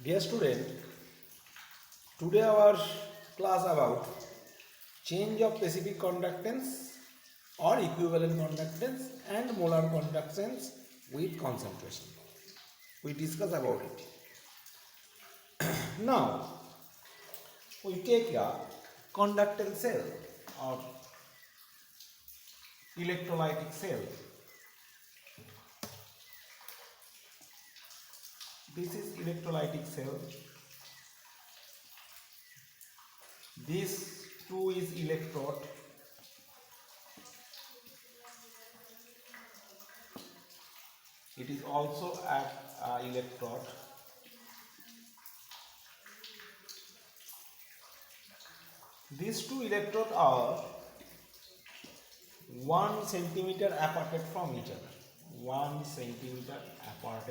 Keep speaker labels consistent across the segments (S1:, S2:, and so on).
S1: Dear student, today our class about change of specific conductance or equivalent conductance and molar conductance with concentration. We discuss about it. Now we take a conductance cell or electrolytic cell. This is electrolytic cell. This too is electrode. It is also an electrode. These two electrodes are 1 centimeter apart from each other. 1 centimeter apart.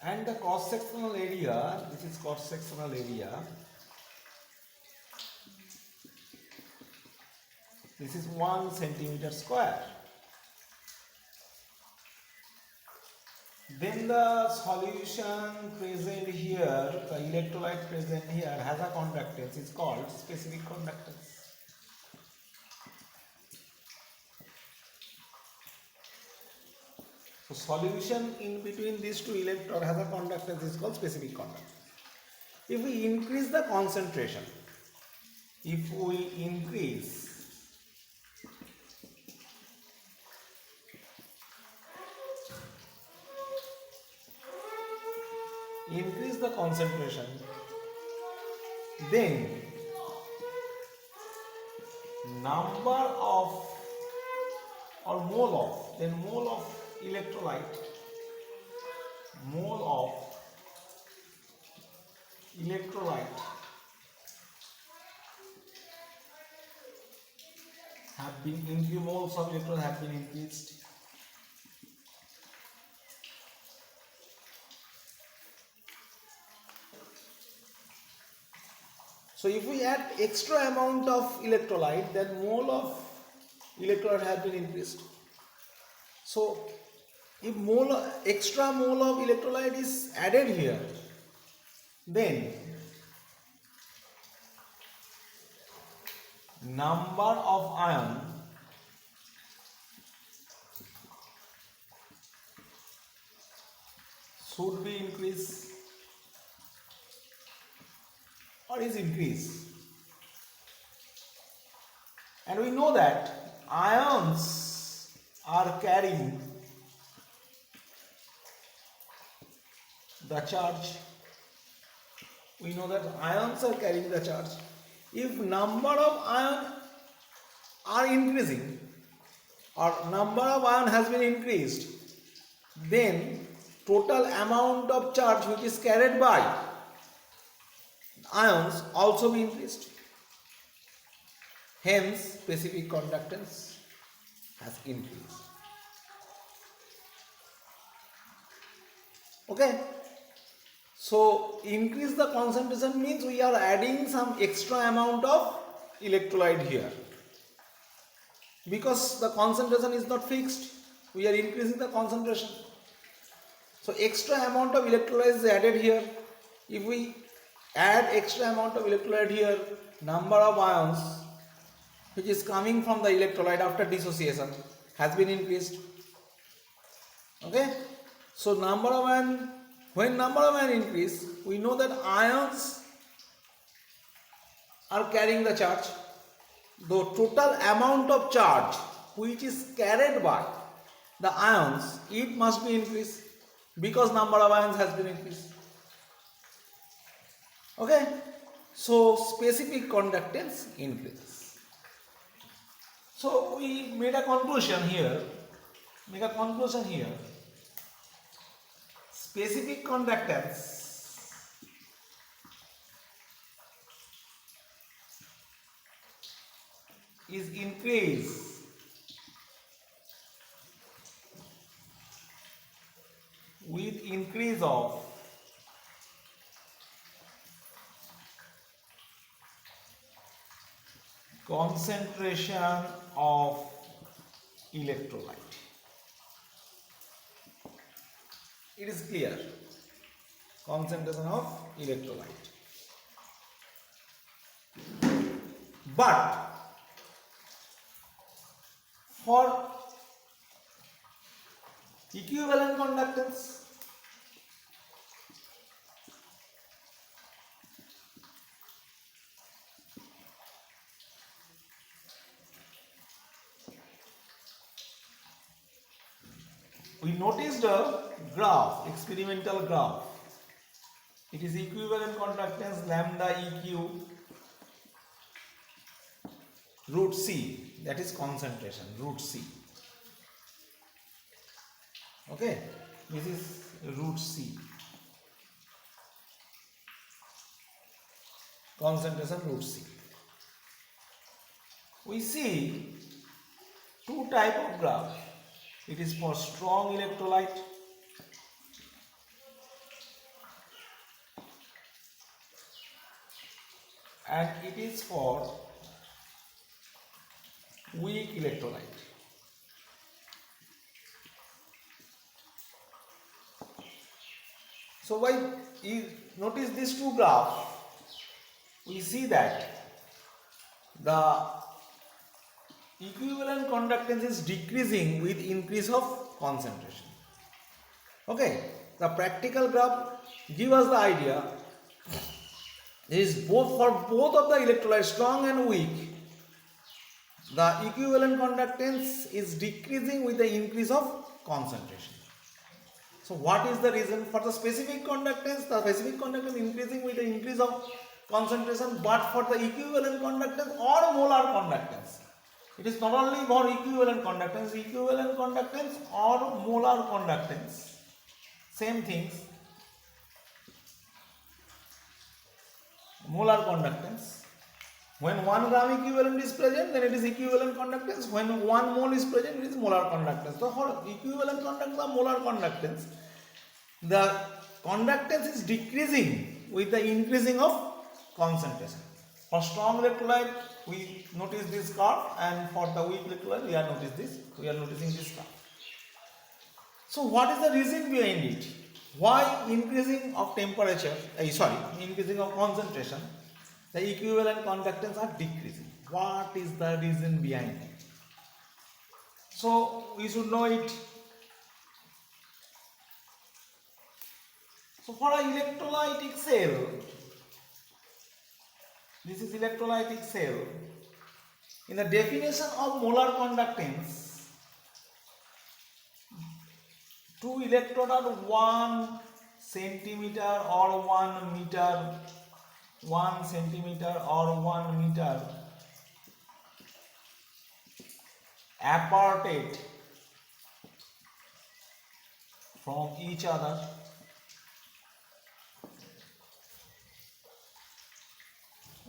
S1: And the cross sectional area, this is cross sectional area. This is 1 centimeter square. Then the solution present here, the electrolyte present here has a conductance, is called specific conductance. So solution in between these two electrodes has a conductance, is called specific conductance. If we increase the concentration, if we increase the concentration, then number of or mole of electrolyte have been increased, moles of electrolyte have been increased. So if we add extra amount of electrolyte, then mole of electrolyte have been increased. So if extra mole of electrolyte is added here, then number of ion should be increased or is increased. And we know that ions are carrying the charge. We know that ions are carrying the charge. If number of ions are increasing or number of ion has been increased, then total amount of charge which is carried by ions also be increased. Hence, specific conductance has increased. Okay. So, increase the concentration means we are adding some extra amount of electrolyte here. Because the concentration is not fixed, we are increasing the concentration. So, extra amount of electrolyte is added here. If we add extra amount of electrolyte here, number of ions which is coming from the electrolyte after dissociation has been increased. Okay. So, when number of ions increase, we know that ions are carrying the charge. The total amount of charge which is carried by the ions, it must be increased because number of ions has been increased. Okay. So, specific conductance increases. So, we made a conclusion here. Specific conductance is increased with increase of concentration of electrolyte. it is clear. Concentration of electrolyte. But for equivalent conductance, we noticed a graph, experimental graph. It is equivalent conductance lambda EQ root C, that is concentration, root C. Okay, this is root C. Concentration root C. We see two type of graph. It is for strong electrolyte and it is for weak electrolyte. So why you notice these two graphs, we see that the equivalent conductance is decreasing with increase of concentration. Okay, the practical graph give us the idea is both for both of the electrolytes, strong and weak, the equivalent conductance is decreasing with the increase of concentration. So what is the reason? For the specific conductance, the specific conductance increasing with the increase of concentration, but for the equivalent conductance or molar conductance, it is not only for equivalent conductance or molar conductance, same things. Molar conductance, when 1 gram equivalent is present, then it is equivalent conductance. When 1 mole is present, it is molar conductance. So for equivalent conductance or molar conductance, the conductance is decreasing with the increasing of concentration. For strong electrolyte, we notice this curve, and for the weak electrolyte, we are noticing this curve. So what is the reason behind it? Why increasing of temperature, increasing of concentration, the equivalent conductance are decreasing? What is the reason behind it? So we should know it. So for an electrolytic cell, this is electrolytic cell. In the definition of molar conductance, two electrodes are 1 centimeter or 1 meter, 1 centimeter or 1 meter apart from each other.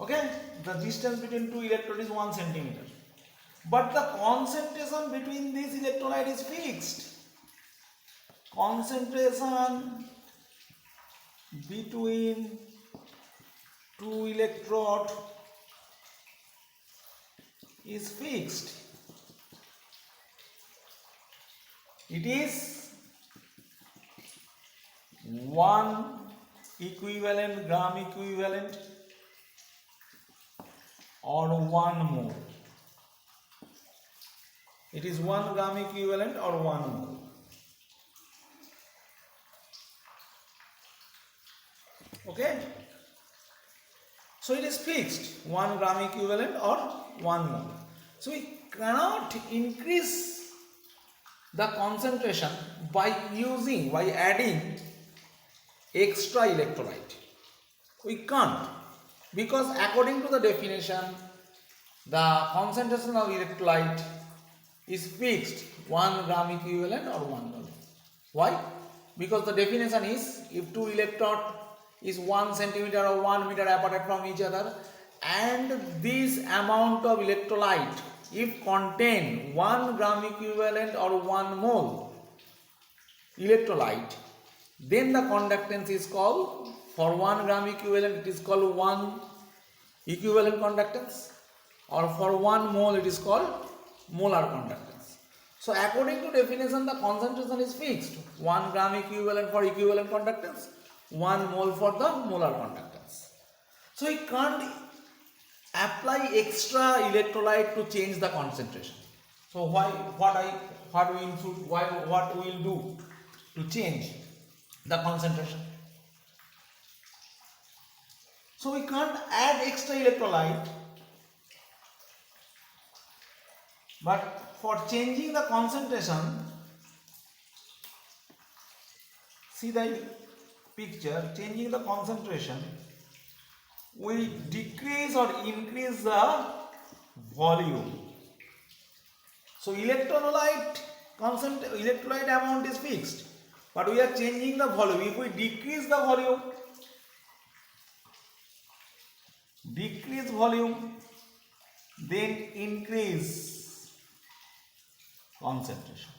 S1: Okay, the distance between two electrodes is 1 centimeter, but the concentration between these electrolytes is fixed. Concentration between two electrodes is fixed. It is 1 equivalent, gram equivalent, or 1 mole. It is 1 gram equivalent or 1 mole. Okay, so it is fixed, 1 gram equivalent or 1 mole. So we cannot increase the concentration by adding extra electrolyte. We can't, because according to the definition, the concentration of electrolyte is fixed, 1 gram equivalent or 1 mole. Why? Because the definition is, if two electrodes is 1 centimeter or 1 meter apart from each other, and this amount of electrolyte if contain 1 gram equivalent or 1 mole electrolyte, then the conductance is called, for 1 gram equivalent it is called 1 equivalent conductance, or for 1 mole it is called molar conductance. So according to definition, the concentration is fixed. 1 gram equivalent for equivalent conductance, 1 mole for the molar conductance. So we can't apply extra electrolyte to change the concentration. So what we will do to change the concentration? So we can't add extra electrolyte, but for changing the concentration, see the picture, changing the concentration, we decrease or increase the volume. So electrolyte amount is fixed, but we are changing the volume. If we decrease the volume, then increase concentration.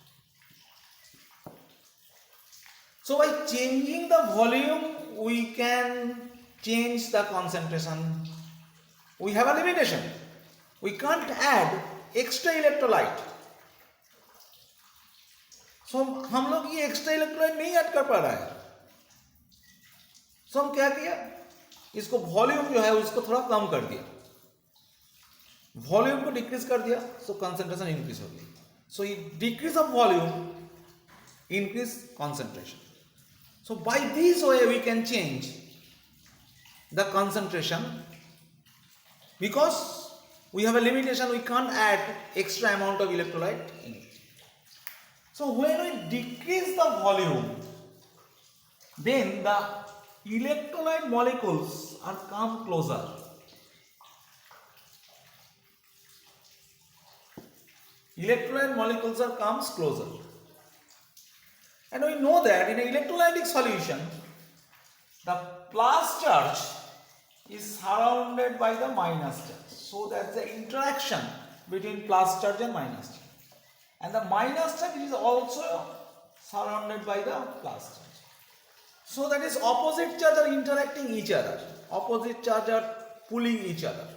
S1: So by changing the volume, we can change the concentration. We have a limitation. We can't add extra electrolyte. So हम लोग ये extra electrolyte नहीं add कर पा रहा है. So हम क्या किया, इसको वॉल्यूम जो है उसको थोड़ा कम कर दिया, वॉल्यूम को डिक्रीज कर दिया, सो कंसंट्रेशन इंक्रीज हो गई. So decrease of volume, increase concentration. So by this way we can change the concentration, because we have a limitation, we can't add extra amount of electrolyte in it. So when we decrease the volume, then the electrolyte molecules are come closer. Electrolyte molecules are comes closer. And we know that in an electrolytic solution, the plus charge is surrounded by the minus charge. So that's the interaction between plus charge and minus charge. And the minus charge is also surrounded by the plus charge. So that is opposite charge are interacting each other. Opposite charge are pulling each other.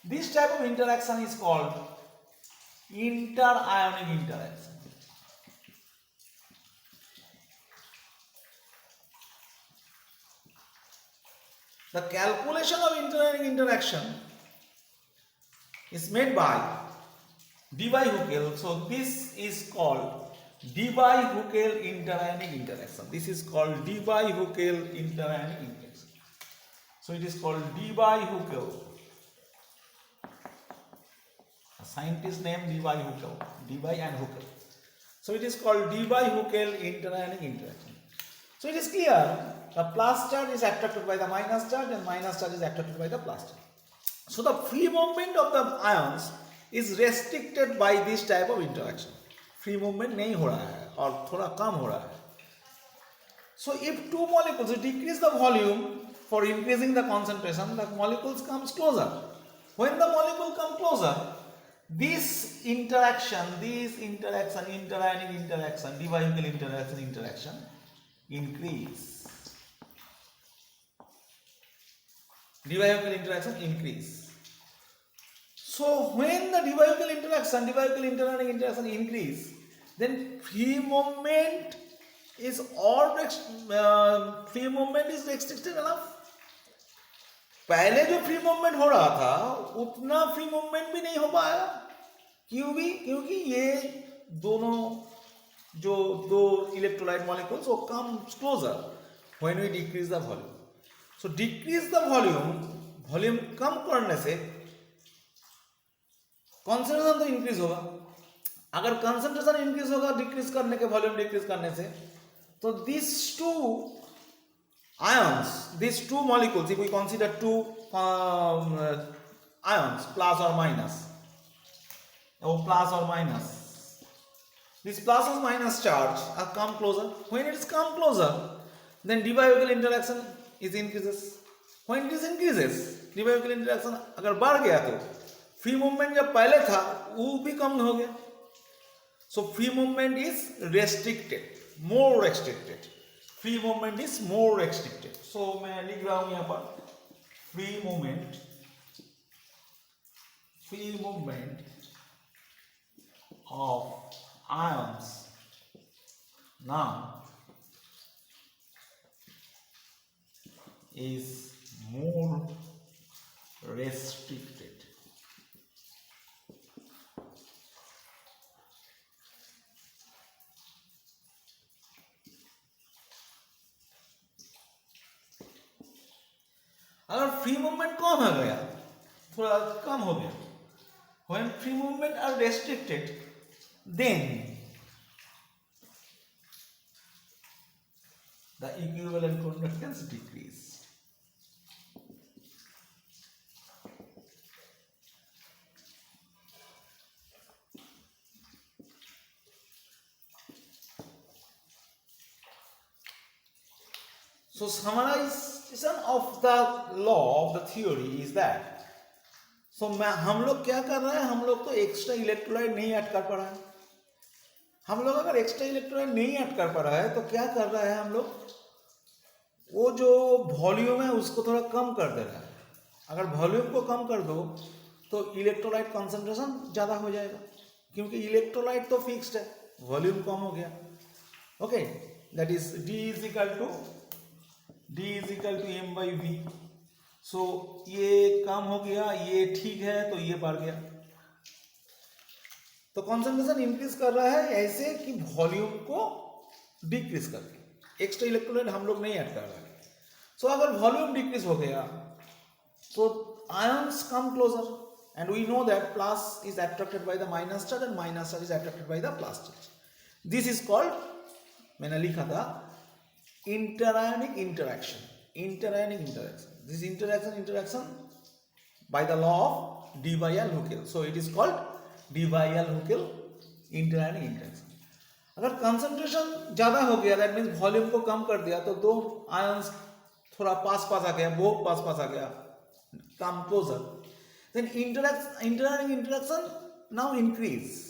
S1: This type of interaction is called interionic interaction. The calculation of interionic interaction is made by Debye-Hückel. So this is called Debye-Hückel interionic interaction. This is called Debye-Hückel interionic interaction. So it is called Debye-Hückel. A scientist named Debye-Hückel. Debye and Hückel. So it is called Debye-Hückel interionic interaction. So it is clear, the plus charge is attracted by the minus charge and minus charge is attracted by the plus charge. So the free movement of the ions is restricted by this type of interaction. Free movement नहीं हो रहा है और थोड़ा कम हो रहा है. So if two molecules decrease the volume for increasing the concentration, the molecules comes closer. When the molecule come closer, this interaction, interionic interaction, Debye-Hückel interaction increase. Debye-Hückel interaction increase. So when the Debye-Hückel interionic interaction increase, then free movement is restricted enough. पहले जो free movement हो रहा था उतना free movement भी नहीं हो पाया. क्योंकि ये दोनों जो दो इलेक्ट्रोलाइट मॉलिक्यूल्स वो come closer when we decrease the volume. So decrease the volume कम करने से कॉन्सेंट्रेशन तो इंक्रीज होगा. अगर कॉन्सेंट्रेशन इंक्रीज होगा डिक्रीज करने के, वॉल्यूम डिक्रीज करने से, तो this two ions, these two molecules, if we consider two ions, plus or minus, this plus or minus charge are come closer. When it is come closer, then Debye-Hückel interaction is increases. When it is increases, Debye-Hückel interaction अगर बढ़ गया तो free movement जब पहले था वो भी कम हो गया. So free movement is restricted, more restricted. Free movement is more restricted. So मैं लिख रहा हूँ यहाँ पर free movement of ions now is more restricted. अगर फ्री मूवमेंट कम हो गया, थोड़ा कम हो गया, when free movement are restricted, then the equivalent conductance decrease. So summarization of the law of the theory is that, so हम लोग क्या कर रहे हैं, हम लोग तो एक्स्ट्रा इलेक्ट्रोलाइट नहीं ऐड कर पा रहा है। हम लोग अगर एक्स्ट्रा इलेक्ट्रोलाइट नहीं ऐड कर पा रहा है तो क्या कर रहा है, हम लोग वो जो वॉल्यूम है उसको थोड़ा कम कर दे रहा है। अगर वॉल्यूम को कम कर दो तो इलेक्ट्रोलाइट कॉन्सेंट्रेशन ज़्यादा हो जाएगा, क्योंकि इलेक्ट्रोलाइट तो फिक्स्ड है, वॉल्यूम कम हो गया। Okay, that is D is equal to m by v। So ये कम हो गया, ये ठीक है, तो ये बढ़ गया। तो कॉन्सेंट्रेशन इंक्रीज कर रहा है ऐसे कि वॉल्यूम को डिक्रीज करके। एक्स्ट्रा इलेक्ट्रोलाइट हम लोग नहीं ऐड कर रहे हैं। सो अगर वॉल्यूम डिक्रीज हो गया तो आयंस कम closer, and we know that plus is attracted by the minus charge and minus charge is attracted by the plus charge. This is called, मैंने लिखा था, interionic interaction. This interaction by the law of D by L Huckel. So it is called D by L Huckel interionic interaction. अगर concentration ज्यादा हो गया, that means volume को कम कर दिया, तो दो आयंस थोड़ा पास आ गया, बहुत पास आ गया, come closer, then interionic interaction now increase.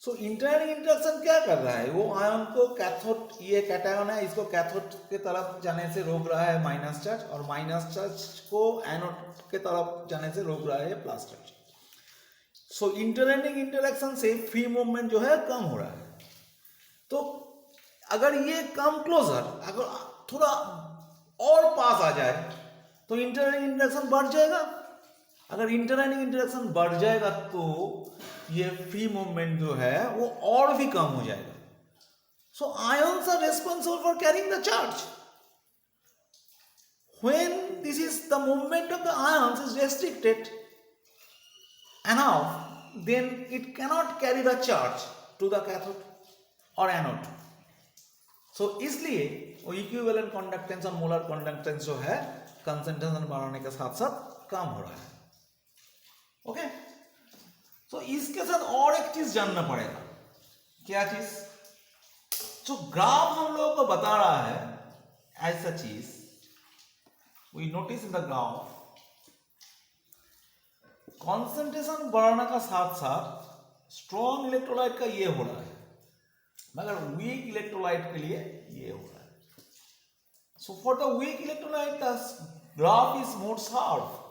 S1: So interionic interaction क्या कर रहा है, वो आयन को कैथोड, ये कैटायन है, इसको कैथोड के तरफ जाने से रोक रहा है माइनस चार्ज, और माइनस चार्ज को एनोड के तरफ जाने से रोक रहा है प्लस चार्ज। सो इंटरआयनिक इंटरैक्शन से फ्री मूवमेंट जो है कम हो रहा है। तो अगर ये कम क्लोजर, अगर थोड़ा और पास आ जाए तो इंटरआयनिक इंटरैक्शन बढ़ जाएगा। अगर इंटरआयनिक इंटरैक्शन बढ़ जाएगा तो ये फ्री मूवमेंट जो है वो और भी कम हो जाएगा। So ions are responsible for carrying the charge. When this is the movement of the ions is restricted enough, then it cannot carry the charge to the cathode or anode. So इसलिए वो equivalent conductance और molar conductance जो है concentration बढ़ाने के साथ साथ कम हो रहा है। ओके, सो इसके साथ और एक चीज जानना पड़ेगा। क्या चीज? जो ग्राफ हम लोगों को बता रहा है, as such is we notice in the graph, concentration बढ़ाने का साथ साथ स्ट्रॉन्ग इलेक्ट्रोलाइट का ये हो रहा है, मगर वीक इलेक्ट्रोलाइट के लिए ये हो रहा है। सो for the weak electrolyte the graph is more sharp.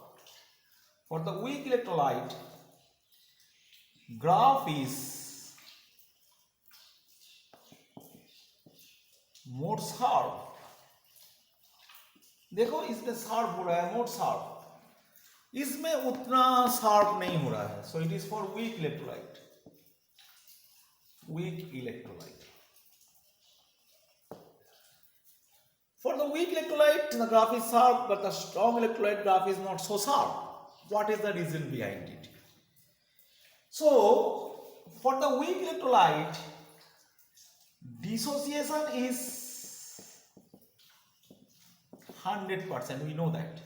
S1: For the weak electrolyte graph is more sharp. देखो इसमें शार्प हो रहा है, मोर शार्प, इसमें उतना शार्प नहीं हो रहा है। So it is for weak electrolyte, weak electrolyte. For the weak electrolyte the graph is sharp, but the strong electrolyte graph is not so sharp. What is the reason behind it? So for the weak electrolyte dissociation is 100%, we know that.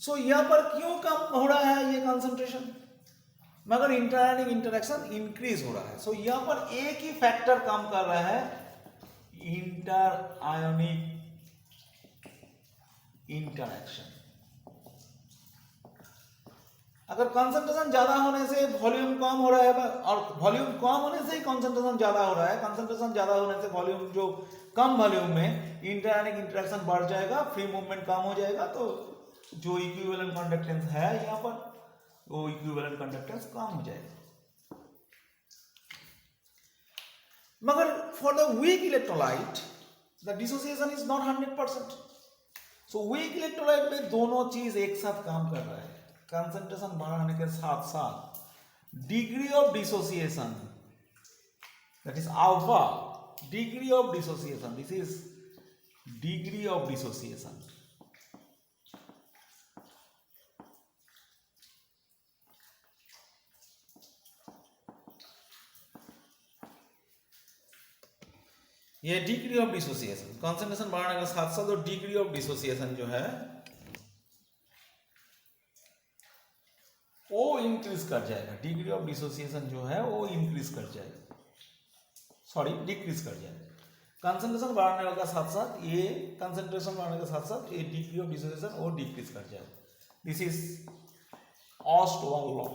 S1: सो यहां पर क्यों कम हो रहा है ये concentration, मगर इंटरआयनिक interaction increase हो रहा है। सो यहां पर एक ही फैक्टर काम कर रहा है, इंटरआयनिक इंटरैक्शन। अगर कंसंट्रेशन ज्यादा होने से वॉल्यूम कम हो रहा है, और वॉल्यूम कम होने से ही कंसंट्रेशन ज्यादा हो रहा है, कंसंट्रेशन ज्यादा होने से वॉल्यूम, जो कम वॉल्यूम में इंटरआयनिक इंटरैक्शन बढ़ जाएगा, फ्री मूवमेंट कम हो जाएगा, तो जो इक्विवेलेंट कंडक्टेंस है यहाँ पर, वो इक्विवेलेंट कंडक्टेंस कम हो जाएगा। मगर for the weak electrolyte the dissociation is not 100%. So weak electrolyte में दोनों चीज एक साथ काम कर रहा है, कंसंट्रेशन बढ़ाने के साथ साथ degree of dissociation, that is alpha, degree of dissociation, this is degree of dissociation. ये डिग्री ऑफ डिसोसिएशन, कंसंट्रेशन बढ़ाने के साथ साथ तो डिग्री ऑफ डिसोसिएशन जो है वो इंक्रीज कर जाएगा, डिग्री ऑफ डिसोसिएशन जो है वो इंक्रीज कर जाएगा, सॉरी डिक्रीज कर जाएगा। कंसंट्रेशन बढ़ाने के साथ साथ ये कंसंट्रेशन बढ़ाने के साथ साथ ये डिग्री ऑफ डिसोसिएशन वो डिक्रीज कर जाएगा। This is Oswald law,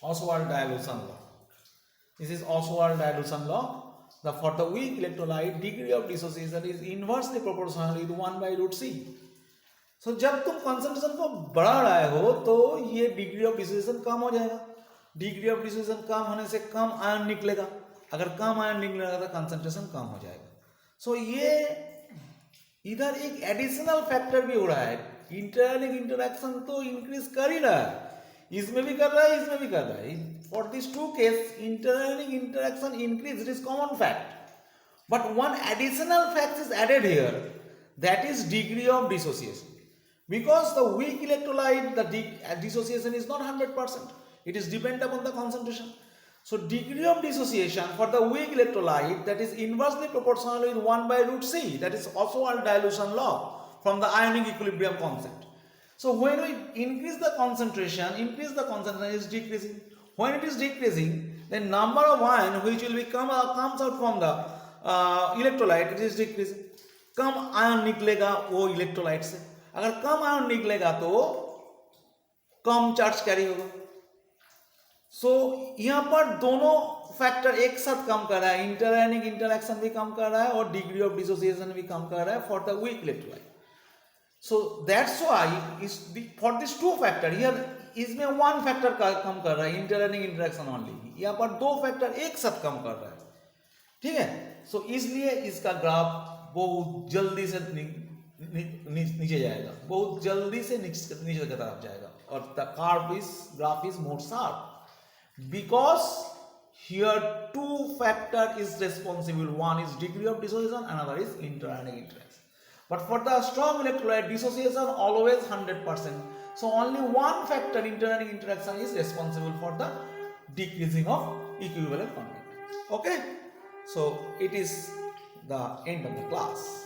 S1: Oswald dilution law. This is Oswald dilution law. For the weak electrolyte, degree of dissociation is inversely proportional with 1 by root C. So जब तुम concentration को बढ़ा रहे हो तो ये degree of dissociation कम हो जाएगा। Degree of dissociation कम होने से कम आयन निकलेगा, अगर कम आयन निकलेगा तो concentration कम हो जाएगा। So ये इधर एक एडिशनल फैक्टर भी हो रहा है, इंटरएनिक इंटरैक्शन तो इंक्रीज कर ही रहा है, इसमें भी कर रहा है, इसमें भी कर रहा है। For these two cases, interanic interaction increase, it is common fact. But one additional fact is added here, that is degree of dissociation. Because the weak electrolyte, the dissociation is not 100%. It is dependent upon the concentration. So degree of dissociation for the weak electrolyte, that is inversely proportional with 1 by root C. That is also a dilution law from the ionic equilibrium concept. So when we increase the concentration is decreasing. When it is decreasing, the number of ion which will comes out from the electrolyte, it is decreasing. Come ion निकलेगा वो electrolyte से, अगर कम ion निकलेगा तो कम charge carry होगा। सो यहाँ पर दोनों फैक्टर एक साथ काम कर रहा है, इंटरएनिक इंटरैक्शन भी काम कर रहा है और डिग्री ऑफ डिसोसिएशन भी काम कर रहा है for the weak electrolyte. So that's why for these two factor here इसमें one factor कम कर रहा है, इंटरएनिक इंटरैक्शन ओनली, यहाँ पर दो फैक्टर एक साथ कम कर रहा है, ठीक है। सो इसलिए इसका ग्राफ बहुत जल्दी से नीचे जाएगा, बहुत जल्दी से नीचे की तरफ जाएगा, और the graph is more sharp because here two factor is responsible, one is degree of dissociation, another is interanic interaction. But for the strong electrolyte, dissociation always 100%. So only one factor, interanic interaction, is responsible for the decreasing of equivalent content. Okay? So it is the end of the class.